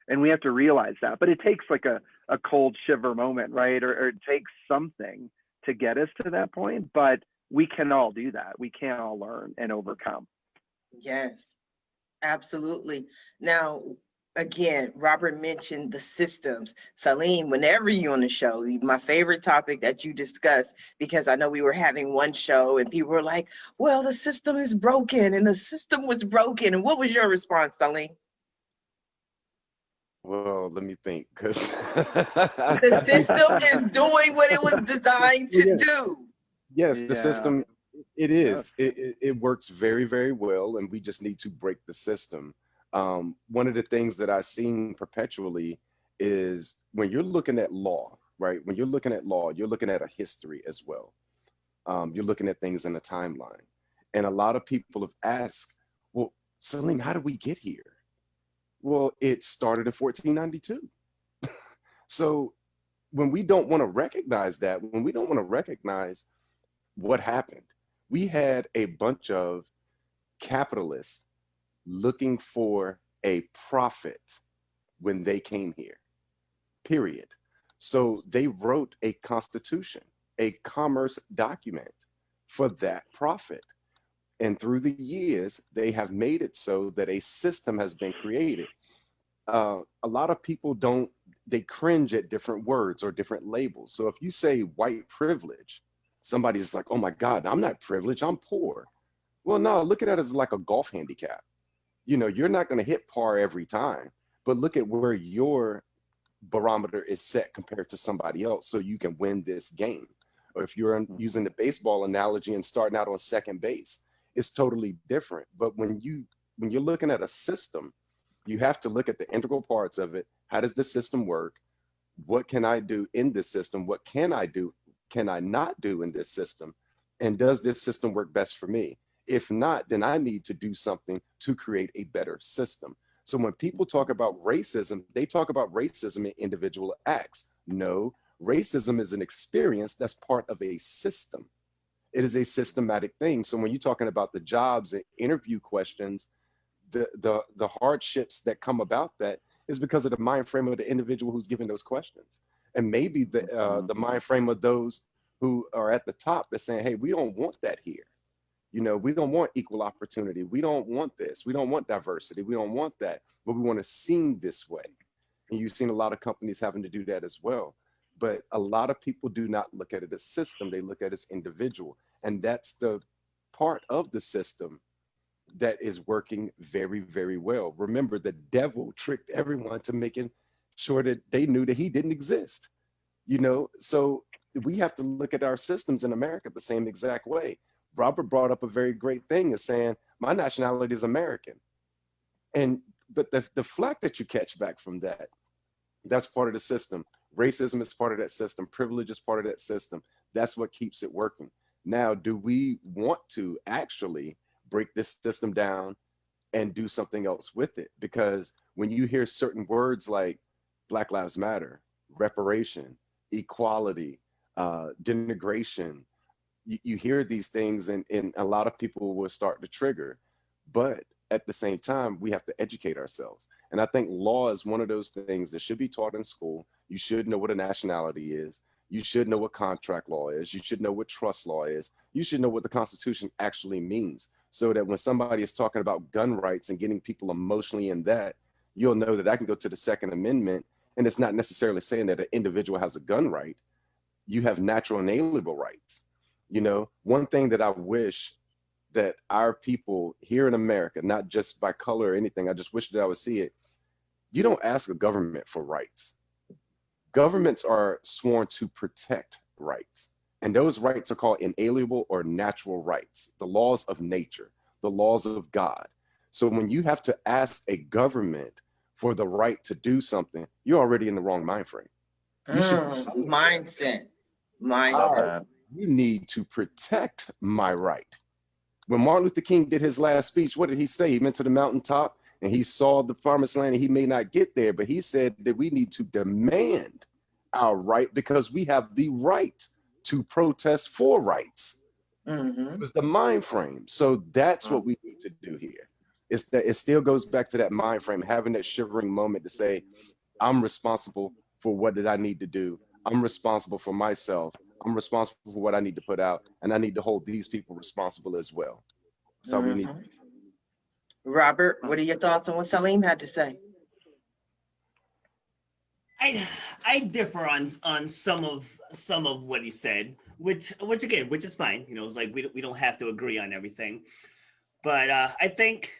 And we have to realize that, but it takes like a cold shiver moment, right? Or it takes something to get us to that point, but we can all do that. We can all learn and overcome. Yes, absolutely. Now, again, Robert mentioned the systems. Salim, whenever you're on the show, my favorite topic that you discuss, because I know we were having one show and people were like, well, the system is broken and the system was broken. And what was your response, Salim? Well, let me think, because The system is doing what it was designed to do. Yes, the Yeah. system, it is. It works very, very well, and we just need to break the system. One of the things that I've seen perpetually is when you're looking at law, right? When you're looking at law, you're looking at a history as well. You're looking at things in a timeline. And a lot of people have asked, well, Salim, how did we get here? Well, it started in 1492. So when we don't want to recognize that, when we don't want to recognize what happened, we had a bunch of capitalists looking for a profit when they came here, period. So they wrote a constitution, a commerce document for that profit. And through the years, they have made it so that a system has been created. A lot of people they cringe at different words or different labels. So if you say white privilege, somebody's like, oh my God, I'm not privileged, I'm poor. Well, no, look at it as like a golf handicap. You're not going to hit par every time, but look at where your barometer is set compared to somebody else so you can win this game. Or if you're using the baseball analogy and starting out on second base, it's totally different. But when you're looking at a system, you have to look at the integral parts of it. How does the system work? What can I do in this system? What can I do? Can I not do in this system? And does this system work best for me? If not, then I need to do something to create a better system. So when people talk about racism, they talk about racism in individual acts. No, racism is an experience that's part of a system. It is a systematic thing. So when you're talking about the jobs and interview questions, the hardships that come about that is because of the mind frame of the individual who's giving those questions. And maybe the mind frame of those who are at the top that's saying, hey, we don't want that here. You know, we don't want equal opportunity. We don't want this. We don't want diversity. We don't want that. But we want to seem this way. And you've seen a lot of companies having to do that as well. But a lot of people do not look at it as system. They look at it as individual. And that's the part of the system that is working very, very well. Remember, the devil tricked everyone to making sure that they knew that he didn't exist. You know, so we have to look at our systems in America the same exact way. Robert brought up a very great thing, is saying my nationality is American. And but the flack that you catch back from that, that's part of the system. Racism is part of that system. Privilege is part of that system. That's what keeps it working. Now, do we want to actually break this system down and do something else with it? Because when you hear certain words like Black Lives Matter, reparation, equality, denigration, you hear these things and a lot of people will start to trigger. But at the same time, we have to educate ourselves. And I think law is one of those things that should be taught in school. You should know what a nationality is. You should know what contract law is. You should know what trust law is. You should know what the Constitution actually means, so that when somebody is talking about gun rights and getting people emotionally in that, you'll know that I can go to the Second Amendment, and it's not necessarily saying that an individual has a gun right. You have natural inalienable rights. You know, one thing that I wish that our people here in America, not just by color or anything, I just wish that I would see it. You don't ask a government for rights. Governments are sworn to protect rights. And those rights are called inalienable or natural rights, the laws of nature, the laws of God. So when you have to ask a government for the right to do something, you're already in the wrong mind frame. Mindset. You need to protect my right. When Martin Luther King did his last speech, what did he say? He went to the mountaintop and he saw the promised land, and he may not get there, but he said that we need to demand our right because we have the right to protest for rights. It was the mind frame. So that's what we need to do here. It's that it still goes back to that mind frame, having that shivering moment to say, I'm responsible for what did I need to do. I'm responsible for myself. I'm responsible for what I need to put out, and I need to hold these people responsible as well. So we need. Robert, what are your thoughts on what Salim had to say? I differ on some of what he said, which is fine. You know, it's like we don't have to agree on everything, but I think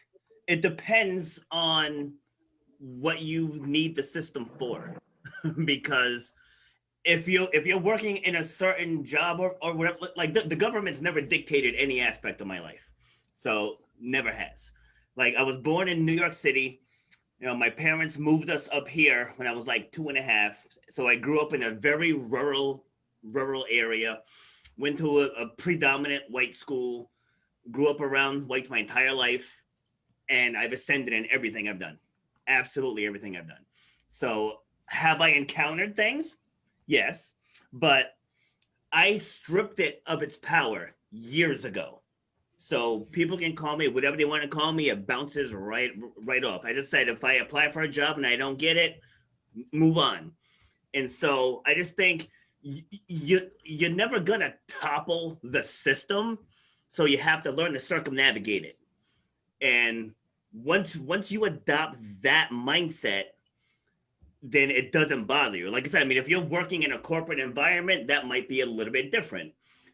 it depends on what you need the system for, because if you're working in a certain job or whatever, like the government's never dictated any aspect of my life, so never has. Like, I was born in New York City. You know, my parents moved us up here when I was like 2.5. So I grew up in a very rural area, went to a predominant white school, grew up around whites my entire life, and I've ascended in everything I've done. Absolutely everything I've done. So have I encountered things? Yes, but I stripped it of its power years ago. So people can call me whatever they want to call me. It bounces right off. I just said, if I apply for a job and I don't get it, move on. And so I just think you're never gonna topple the system. So you have to learn to circumnavigate it. And once you adopt that mindset, then it doesn't bother you. Like I said, I mean, if you're working in a corporate environment, that might be a little bit different.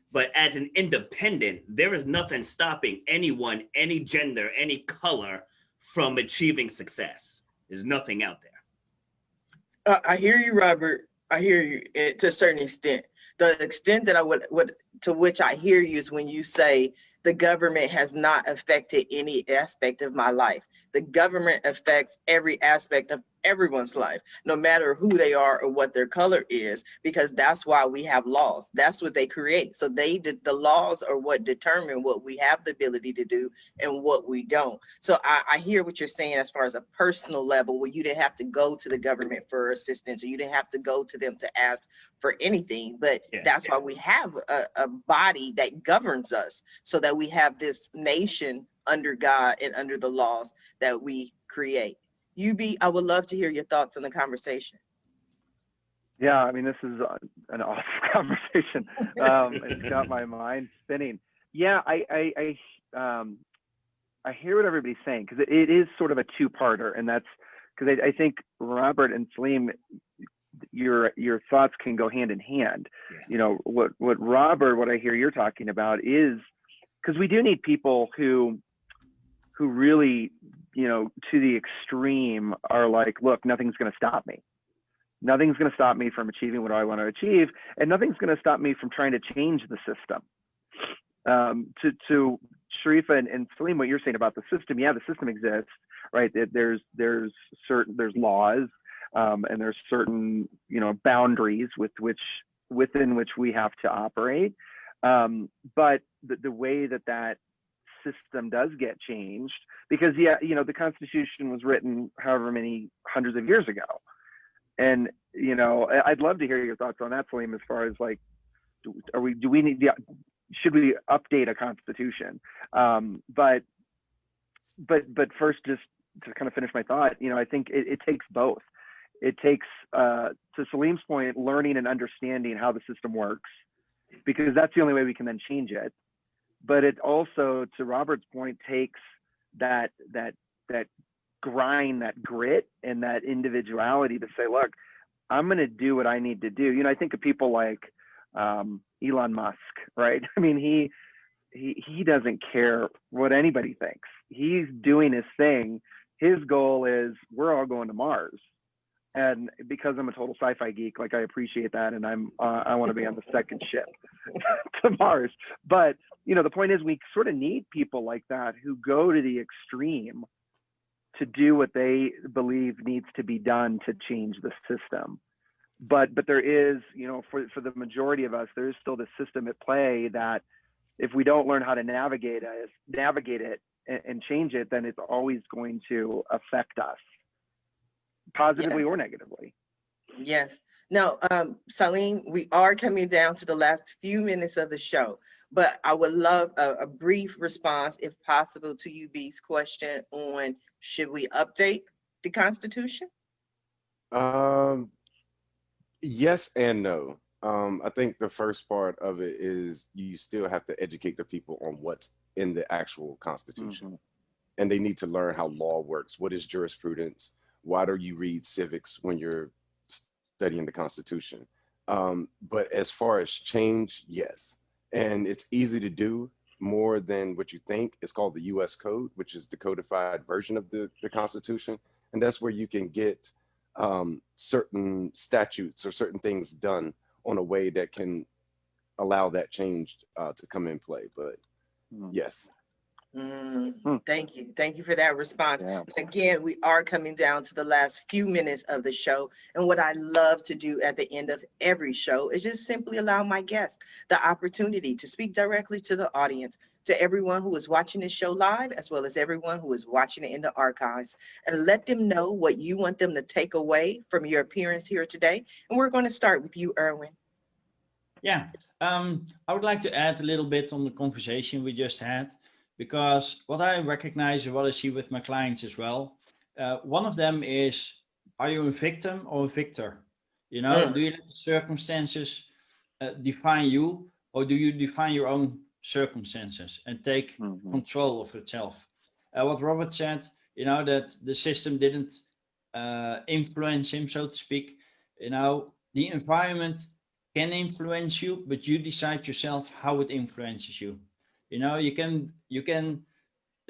But as an independent, there is nothing stopping anyone, any gender, any color from achieving success. There's nothing out there. I hear you, Robert. I hear you to a certain extent. The extent that I would to which I hear you is when you say the government has not affected any aspect of my life. The government affects every aspect of everyone's life, no matter who they are or what their color is, because that's why we have laws. That's what they create. So the laws are what determine what we have the ability to do and what we don't. So I hear what you're saying as far as a personal level, where you didn't have to go to the government for assistance, or you didn't have to go to them to ask for anything. But that's why we have a body that governs us, so that we have this nation under God and under the laws that we create. I would love to hear your thoughts on the conversation. Yeah, I mean, this is an awesome conversation. It's got my mind spinning. Yeah, I hear what everybody's saying, because it is sort of a two-parter, and that's because I think Robert and Salim, your thoughts can go hand in hand. Yeah. You know, what Robert, what I hear you're talking about is, because we do need people who really, you know, to the extreme are like, look, nothing's going to stop me. Nothing's going to stop me from achieving what I want to achieve, and nothing's going to stop me from trying to change the system. To Sharifa and Salim, what you're saying about the system, yeah, the system exists, right? There's laws, and there's certain, you know, boundaries within which we have to operate. But the way that system does get changed, because yeah, you know, the Constitution was written however many hundreds of years ago, and you know, I'd love to hear your thoughts on that, Salim, as far as like, should we update a constitution? But first, just to kind of finish my thought, you know, I think it takes both. It takes, to Salim's point, learning and understanding how the system works, because that's the only way we can then change it. But it also, to Robert's point, takes that grind, that grit, and that individuality to say, look, I'm going to do what I need to do. You know, I think of people like Elon Musk, right? I mean, he doesn't care what anybody thinks. He's doing his thing. His goal is, we're all going to Mars. And because I'm a total sci-fi geek, like, I appreciate that, and I want to be on the second ship to Mars. But you know, the point is, we sort of need people like that who go to the extreme to do what they believe needs to be done to change the system. But there is, you know, for the majority of us, there is still this system at play that if we don't learn how to navigate it and change it, then it's always going to affect us, positively or negatively. Yes. Now, Salim, we are coming down to the last few minutes of the show, but I would love a brief response, if possible, to UB's question on, should we update the Constitution? Yes and no. I think the first part of it is you still have to educate the people on what's in the actual Constitution. Mm-hmm. And they need to learn how law works. What is jurisprudence? Why do you read civics when you're studying the Constitution? But as far as change, yes. And it's easy to do, more than what you think. It's called the US Code, which is the codified version of the Constitution. And that's where you can get certain statutes or certain things done on a way that can allow that change to come in play. But yes. Thank you. Thank you for that response. Yeah. Again, we are coming down to the last few minutes of the show. And what I love to do at the end of every show is just simply allow my guests the opportunity to speak directly to the audience, to everyone who is watching this show live, as well as everyone who is watching it in the archives, and let them know what you want them to take away from your appearance here today. And we're going to start with you, Erwin. Yeah, I would like to add a little bit on the conversation we just had, because what I recognize and what I see with my clients as well, one of them is, are you a victim or a victor? You know, do you let the circumstances define you, or do you define your own circumstances and take control of itself? What Robert said, you know, that the system didn't influence him, so to speak. You know, the environment can influence you, but you decide yourself how it influences you. You know, you can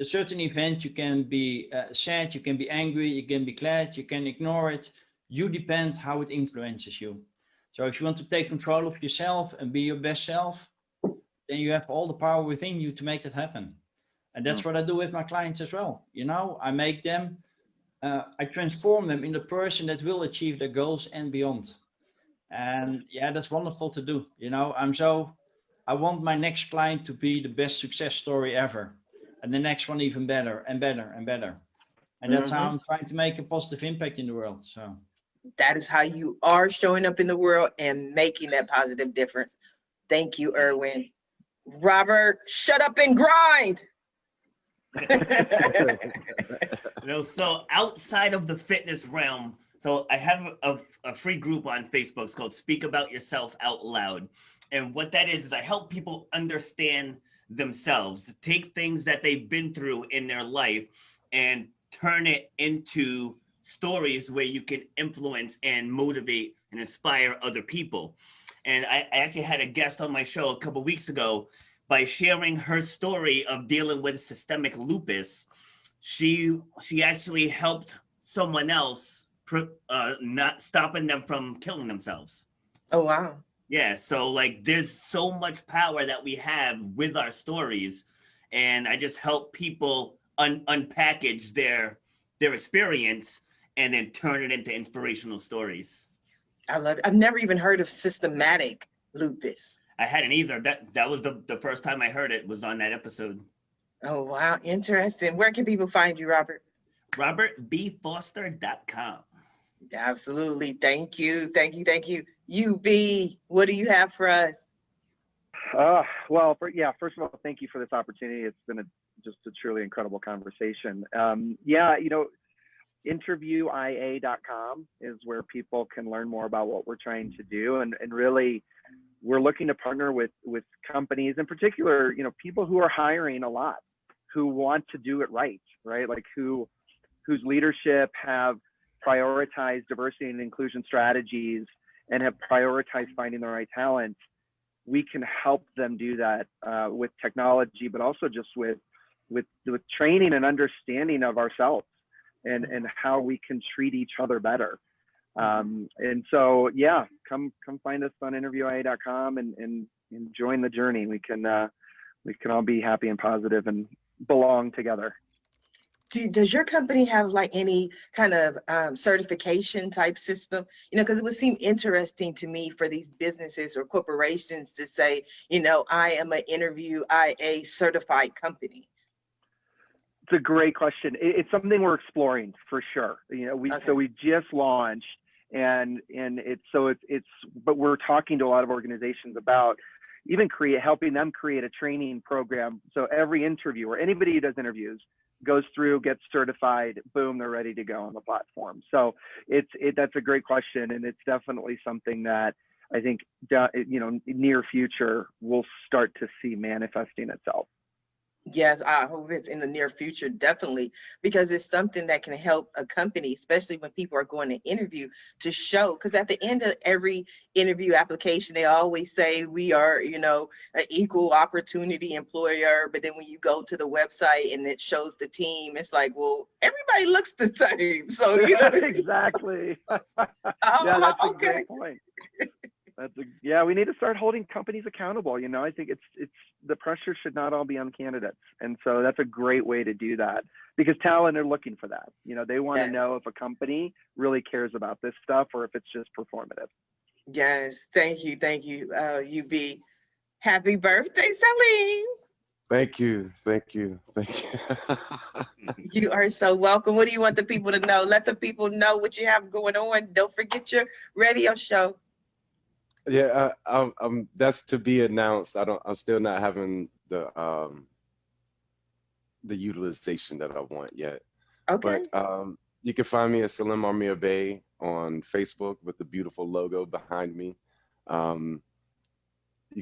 a certain event, you can be sad, you can be angry, you can be glad, you can ignore it. You depend how it influences you. So if you want to take control of yourself and be your best self, then you have all the power within you to make that happen. And that's what I do with my clients as well. You know, I make them, I transform them in the person that will achieve their goals and beyond. And yeah, that's wonderful to do. You know, I want my next client to be the best success story ever. And the next one even better and better and better. And that's how I'm trying to make a positive impact in the world. So that is how you are showing up in the world and making that positive difference. Thank you, Erwin. Robert, shut up and grind. You know, so outside of the fitness realm, so I have a free group on Facebook. It's called Speak About Yourself Out Loud. And what that is I help people understand themselves, take things that they've been through in their life and turn it into stories where you can influence and motivate and inspire other people. And I actually had a guest on my show a couple weeks ago. By sharing her story of dealing with systemic lupus, she actually helped someone else, not stopping them from killing themselves. Oh, wow. Yeah, so like there's so much power that we have with our stories, and I just help people unpackage their experience and then turn it into inspirational stories. I love it. I've never even heard of systematic lupus. I hadn't either. That was the first time I heard it was on that episode. Oh, wow. Interesting. Where can people find you, Robert? RobertBFoster.com. Absolutely. Thank you. Thank you. Thank you. UB, what do you have for us? Well, first of all, thank you for this opportunity. It's been just a truly incredible conversation. Interviewia.com is where people can learn more about what we're trying to do. And really, we're looking to partner with companies, in particular, people who are hiring a lot, who want to do it right? Like whose leadership have prioritized diversity and inclusion strategies and have prioritized finding the right talent. We can help them do that with technology, but also just with training and understanding of ourselves and how we can treat each other better. And so, yeah, come find us on interviewia.com and join the journey. We can all be happy and positive and belong together. Does your company have like any kind of certification type system? Because it would seem interesting to me for these businesses or corporations to say, I am an Interviewia certified company. It's a great question. It's something we're exploring for sure. So we just launched, and but we're talking to a lot of organizations about even helping them create a training program. So every interviewer, anybody who does interviews, goes through, gets certified, boom, they're ready to go on the platform. So that's a great question, and it's definitely something that I think near future we'll start to see manifesting itself. Yes, I hope it's in the near future, definitely, because it's something that can help a company, especially when people are going to interview, to show. Because at the end of every interview application, they always say we are, an equal opportunity employer. But then when you go to the website and it shows the team, it's like, well, everybody looks the same. So exactly. Yeah, that's a great point. We need to start holding companies accountable. I think it's the pressure should not all be on candidates. And so that's a great way to do that, because talent are looking for that. They want to know if a company really cares about this stuff or if it's just performative. Yes. Thank you. Thank you, UB. Happy birthday, Celine. Thank you. Thank you. Thank you. You are so welcome. What do you want the people to know? Let the people know what you have going on. Don't forget your radio show. Yeah, that's to be announced. I'm still not having the utilization that I want yet. Okay. But you can find me at Salim Armia Bey on Facebook with the beautiful logo behind me. You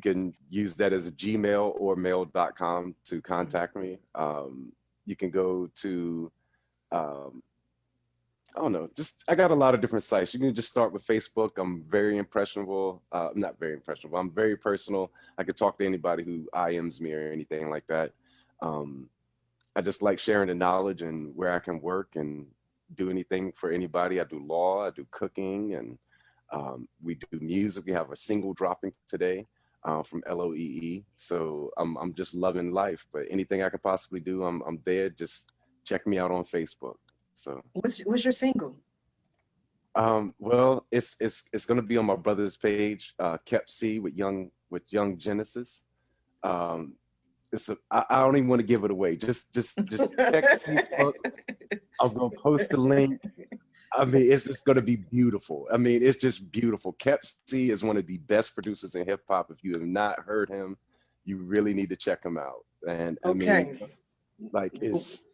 can use that as a Gmail or mail.com to contact me. You can go to I got a lot of different sites. You can just start with Facebook. I'm very impressionable. Not very impressionable. I'm very personal. I could talk to anybody who IMs me or anything like that. I just like sharing the knowledge and where I can work and do anything for anybody. I do law, I do cooking, and we do music. We have a single dropping today from LOEE. So I'm just loving life. But anything I could possibly do, I'm there. Just check me out on Facebook. So what's your single? Well, it's gonna be on my brother's page, Kept C with Young Genesis. I don't even want to give it away. Just check Facebook. I'm gonna post the link. I mean, it's just gonna be beautiful. I mean, it's just beautiful. Kept C is one of the best producers in hip hop. If you have not heard him, you really need to check him out. And I mean, like it's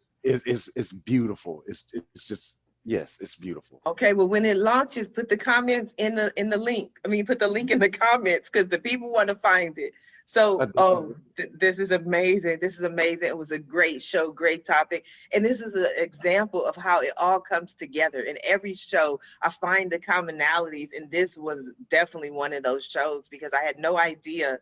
beautiful. It's just Yes, it's beautiful. Okay, well, when it launches, put the comments in the link. I mean, put the link in the comments because the people want to find it. So, this is amazing. This is amazing. It was a great show, great topic, and this is an example of how it all comes together. In every show, I find the commonalities, and this was definitely one of those shows because I had no idea.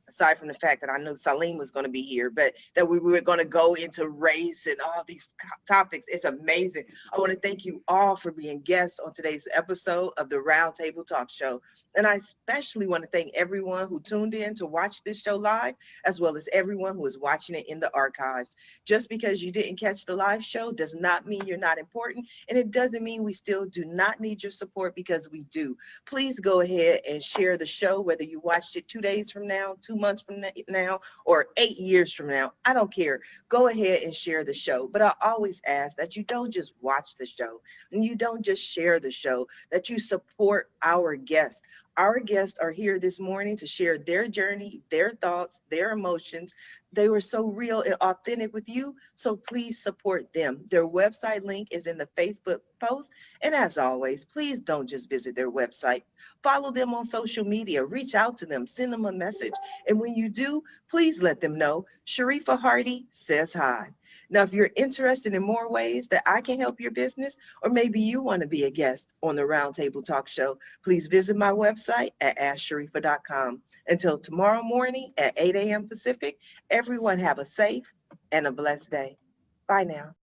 Aside from the fact that I knew Salim was going to be here, but that we were going to go into race and all these topics. It's amazing. I want to thank you all for being guests on today's episode of the Roundtable Talk Show. And I especially want to thank everyone who tuned in to watch this show live, as well as everyone who is watching it in the archives. Just because you didn't catch the live show does not mean you're not important. And it doesn't mean we still do not need your support, because we do. Please go ahead and share the show, whether you watched it 2 days from now, 2 months from now, or 8 years from now. I don't care. Go ahead and share the show. But I always ask that you don't just watch the show and you don't just share the show, that you support our guests. Our guests are here this morning to share their journey, their thoughts, their emotions. They were so real and authentic with you, so please support them. Their website link is in the Facebook post. And as always, please don't just visit their website. Follow them on social media. Reach out to them. Send them a message. And when you do, please let them know Sharifa Hardy says hi. Now, if you're interested in more ways that I can help your business, or maybe you want to be a guest on the Roundtable Talk Show, please visit my website at asksharifa.com. Until tomorrow morning at 8 a.m. Pacific, everyone have a safe and a blessed day. Bye now.